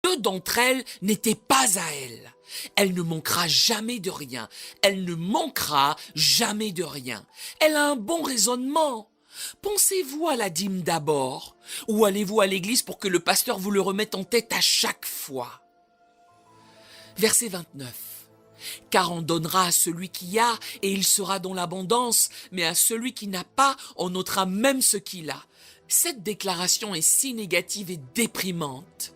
deux d'entre elles n'étaient pas à elle. Elle ne manquera jamais de rien. Elle ne manquera jamais de rien. Elle a un bon raisonnement. Pensez-vous à la dîme d'abord, ou allez-vous à l'église pour que le pasteur vous le remette en tête à chaque fois? Verset 29. Car on donnera à celui qui a, et il sera dans l'abondance, mais à celui qui n'a pas, on ôtera même ce qu'il a. Cette déclaration est si négative et déprimante.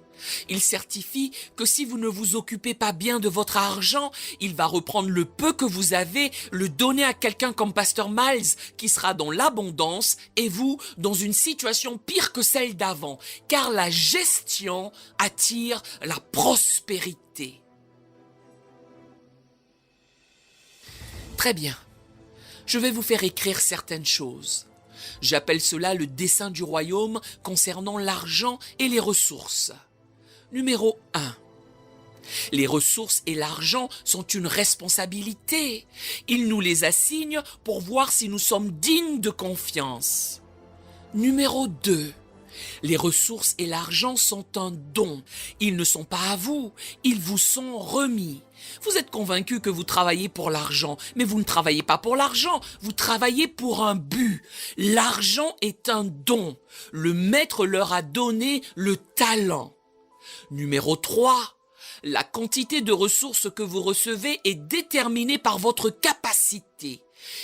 Il certifie que si vous ne vous occupez pas bien de votre argent, il va reprendre le peu que vous avez, le donner à quelqu'un comme Pasteur Miles qui sera dans l'abondance et vous dans une situation pire que celle d'avant, car la gestion attire la prospérité. Très bien, je vais vous faire écrire certaines choses. J'appelle cela le dessein du royaume concernant l'argent et les ressources. Numéro 1. Les ressources et l'argent sont une responsabilité. Il nous les assigne pour voir si nous sommes dignes de confiance. Numéro 2. Les ressources et l'argent sont un don. Ils ne sont pas à vous, ils vous sont remis. Vous êtes convaincu que vous travaillez pour l'argent, mais vous ne travaillez pas pour l'argent, vous travaillez pour un but. L'argent est un don. Le maître leur a donné le talent. Numéro 3. La quantité de ressources que vous recevez est déterminée par votre capacité.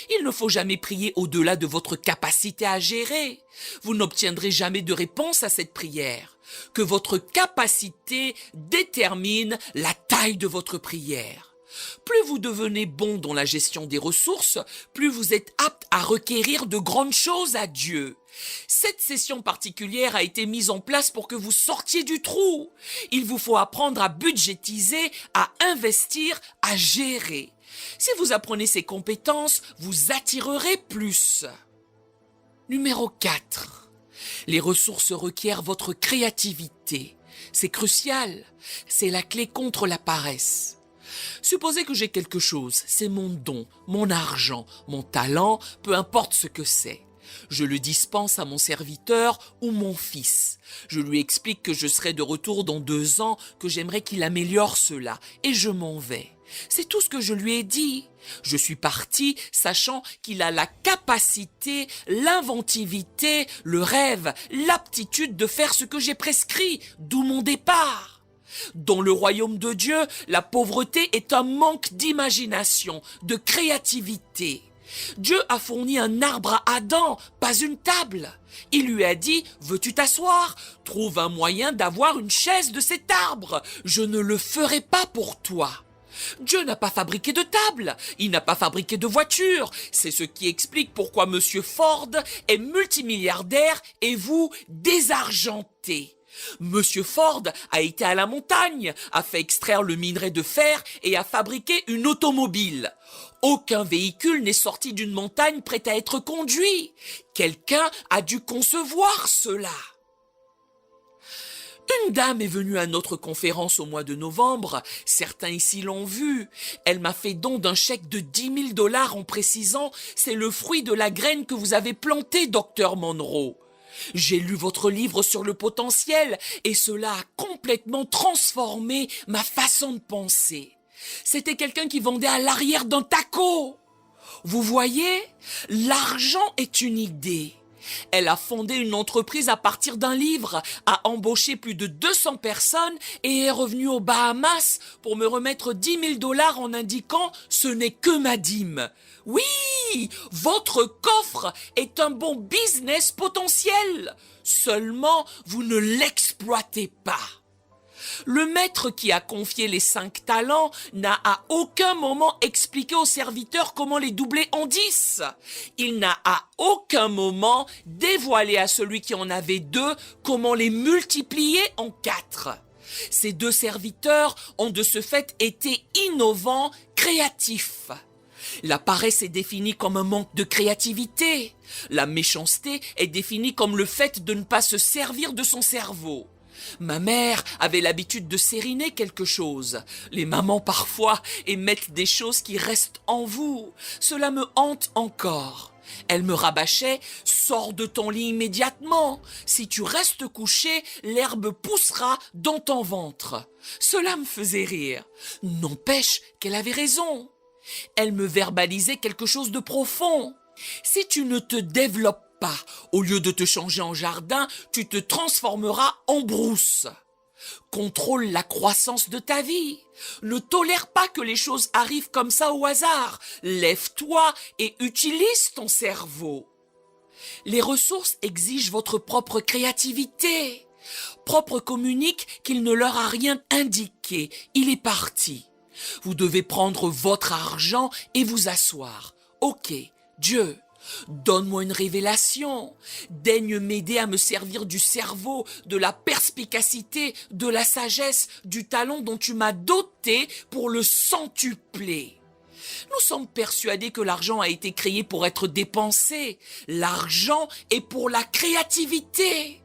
Il ne faut jamais prier au-delà de votre capacité à gérer. Vous n'obtiendrez jamais de réponse à cette prière. Que votre capacité détermine la taille de votre prière. Plus vous devenez bon dans la gestion des ressources, plus vous êtes apte à requérir de grandes choses à Dieu. Cette session particulière a été mise en place pour que vous sortiez du trou. Il vous faut apprendre à budgétiser, à investir, à gérer. Si vous apprenez ces compétences, vous attirerez plus. Numéro 4. Les ressources requièrent votre créativité. C'est crucial. C'est la clé contre la paresse. Supposez que j'ai quelque chose, c'est mon don, mon argent, mon talent, peu importe ce que c'est. Je le dispense à mon serviteur ou mon fils. Je lui explique que je serai de retour dans 2 ans, que j'aimerais qu'il améliore cela, et je m'en vais. C'est tout ce que je lui ai dit. Je suis parti sachant qu'il a la capacité, l'inventivité, le rêve, l'aptitude de faire ce que j'ai prescrit, d'où mon départ. Dans le royaume de Dieu, la pauvreté est un manque d'imagination, de créativité. Dieu a fourni un arbre à Adam, pas une table. Il lui a dit, veux-tu t'asseoir? Trouve un moyen d'avoir une chaise de cet arbre. Je ne le ferai pas pour toi. Dieu n'a pas fabriqué de table, il n'a pas fabriqué de voiture. C'est ce qui explique pourquoi Monsieur Ford est multimilliardaire et vous désargenté. Monsieur Ford a été à la montagne, a fait extraire le minerai de fer et a fabriqué une automobile. Aucun véhicule n'est sorti d'une montagne prêt à être conduit. Quelqu'un a dû concevoir cela. Une dame est venue à notre conférence au mois de novembre. Certains ici l'ont vue. Elle m'a fait don d'un chèque de 10 000 $ en précisant « C'est le fruit de la graine que vous avez plantée, docteur Monroe ». J'ai lu votre livre sur le potentiel et cela a complètement transformé ma façon de penser. C'était quelqu'un qui vendait à l'arrière d'un taco. Vous voyez, l'argent est une idée. Elle a fondé une entreprise à partir d'un livre, a embauché plus de 200 personnes et est revenue aux Bahamas pour me remettre 10 000 $ en indiquant « ce n'est que ma dîme ». Oui, votre coffre est un bon business potentiel. Seulement, vous ne l'exploitez pas. Le maître qui a confié les 5 talents n'a à aucun moment expliqué aux serviteurs comment les doubler en 10. Il n'a à aucun moment dévoilé à celui qui en avait 2 comment les multiplier en 4. Ces 2 serviteurs ont de ce fait été innovants, créatifs. La paresse est définie comme un manque de créativité. La méchanceté est définie comme le fait de ne pas se servir de son cerveau. Ma mère avait l'habitude de sériner quelque chose. Les mamans parfois émettent des choses qui restent en vous. Cela me hante encore. Elle me rabâchait « Sors de ton lit immédiatement. Si tu restes couché, l'herbe poussera dans ton ventre. » Cela me faisait rire. N'empêche qu'elle avait raison. Elle me verbalisait quelque chose de profond. Si tu ne te développes pas, au lieu de te changer en jardin, tu te transformeras en brousse. Contrôle la croissance de ta vie. Ne tolère pas que les choses arrivent comme ça au hasard. Lève-toi et utilise ton cerveau. Les ressources exigent votre propre créativité. Propre communique qu'il ne leur a rien indiqué. Il est parti. Vous devez prendre votre argent et vous asseoir. Ok, Dieu, donne-moi une révélation. Daigne m'aider à me servir du cerveau, de la perspicacité, de la sagesse, du talent dont tu m'as doté pour le centupler. Nous sommes persuadés que l'argent a été créé pour être dépensé. L'argent est pour la créativité.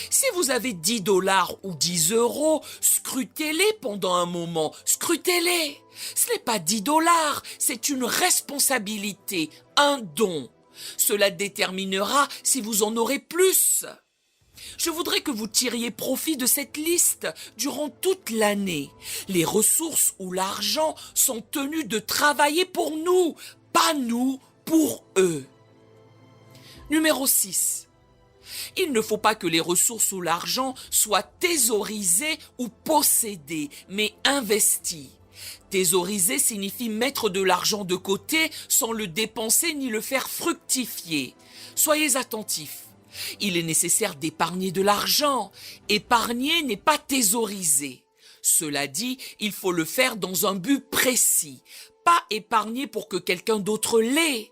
Si vous avez 10 dollars ou 10 euros, scrutez-les pendant un moment, scrutez-les. Ce n'est pas 10 dollars, c'est une responsabilité, un don. Cela déterminera si vous en aurez plus. Je voudrais que vous tiriez profit de cette liste durant toute l'année. Les ressources ou l'argent sont tenus de travailler pour nous, pas nous pour eux. Numéro 6. Il ne faut pas que les ressources ou l'argent soient thésaurisés ou possédés, mais investis. Thésauriser signifie mettre de l'argent de côté sans le dépenser ni le faire fructifier. Soyez attentifs. Il est nécessaire d'épargner de l'argent. Épargner n'est pas thésauriser. Cela dit, il faut le faire dans un but précis. Pas épargner pour que quelqu'un d'autre l'ait.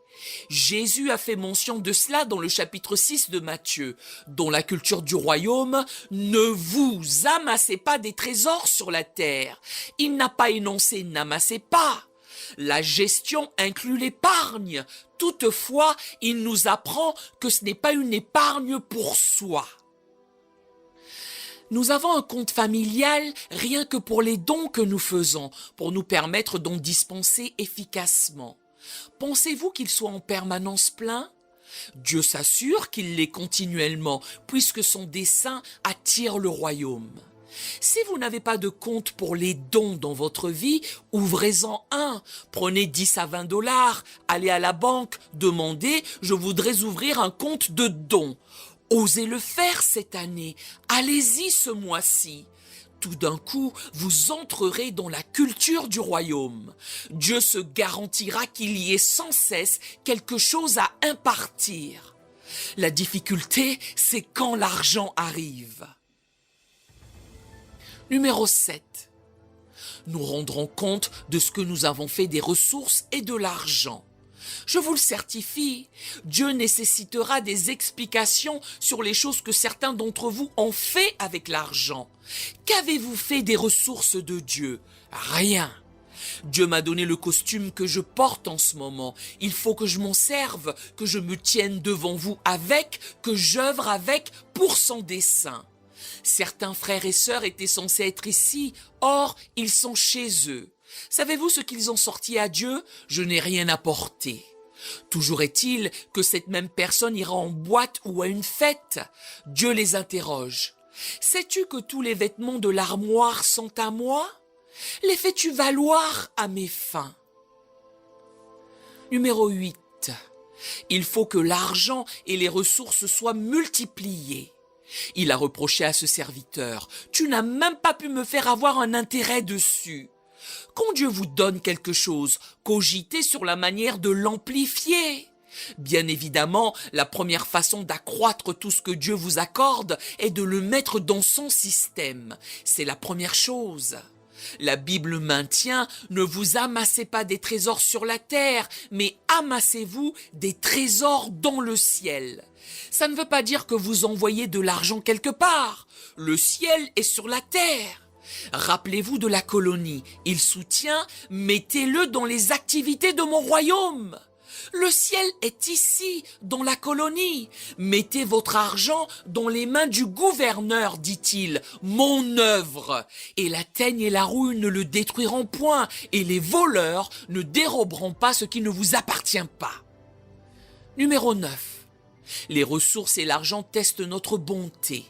Jésus a fait mention de cela dans le chapitre 6 de Matthieu. Dans la culture du royaume, ne vous amassez pas des trésors sur la terre. Il n'a pas énoncé n'amassez pas. La gestion inclut l'épargne. Toutefois, il nous apprend que ce n'est pas une épargne pour soi. Nous avons un compte familial rien que pour les dons que nous faisons, pour nous permettre d'en dispenser efficacement. Pensez-vous qu'il soit en permanence plein? Dieu s'assure qu'il l'est continuellement, puisque son dessein attire le royaume. Si vous n'avez pas de compte pour les dons dans votre vie, ouvrez-en un. Prenez 10 à 20 dollars, allez à la banque, demandez « Je voudrais ouvrir un compte de dons ». Osez le faire cette année, allez-y ce mois-ci. Tout d'un coup, vous entrerez dans la culture du royaume. Dieu se garantira qu'il y ait sans cesse quelque chose à impartir. La difficulté, c'est quand l'argent arrive. Numéro 7. Nous rendrons compte de ce que nous avons fait des ressources et de l'argent. Je vous le certifie, Dieu nécessitera des explications sur les choses que certains d'entre vous ont fait avec l'argent. Qu'avez-vous fait des ressources de Dieu? Rien. Dieu m'a donné le costume que je porte en ce moment. Il faut que je m'en serve, que je me tienne devant vous avec, que j'œuvre avec pour son dessein. Certains frères et sœurs étaient censés être ici, or ils sont chez eux. Savez-vous ce qu'ils ont sorti à Dieu? Je n'ai rien apporté. Toujours est-il que cette même personne ira en boîte ou à une fête. Dieu les interroge. Sais-tu que tous les vêtements de l'armoire sont à moi? Les fais-tu valoir à mes fins? Numéro 8. Il faut que l'argent et les ressources soient multipliées. Il a reproché à ce serviteur, « Tu n'as même pas pu me faire avoir un intérêt dessus. » Quand Dieu vous donne quelque chose, cogitez sur la manière de l'amplifier. Bien évidemment, la première façon d'accroître tout ce que Dieu vous accorde est de le mettre dans son système. C'est la première chose. La Bible maintient, ne vous amassez pas des trésors sur la terre, mais amassez-vous des trésors dans le ciel. Ça ne veut pas dire que vous envoyez de l'argent quelque part. Le ciel est sur la terre. Rappelez-vous de la colonie. Il soutient, mettez-le dans les activités de mon royaume. Le ciel est ici, dans la colonie. Mettez votre argent dans les mains du gouverneur, dit-il, mon œuvre. Et la teigne et la rouille ne le détruiront point, et les voleurs ne déroberont pas ce qui ne vous appartient pas. Numéro 9. Les ressources et l'argent testent notre bonté.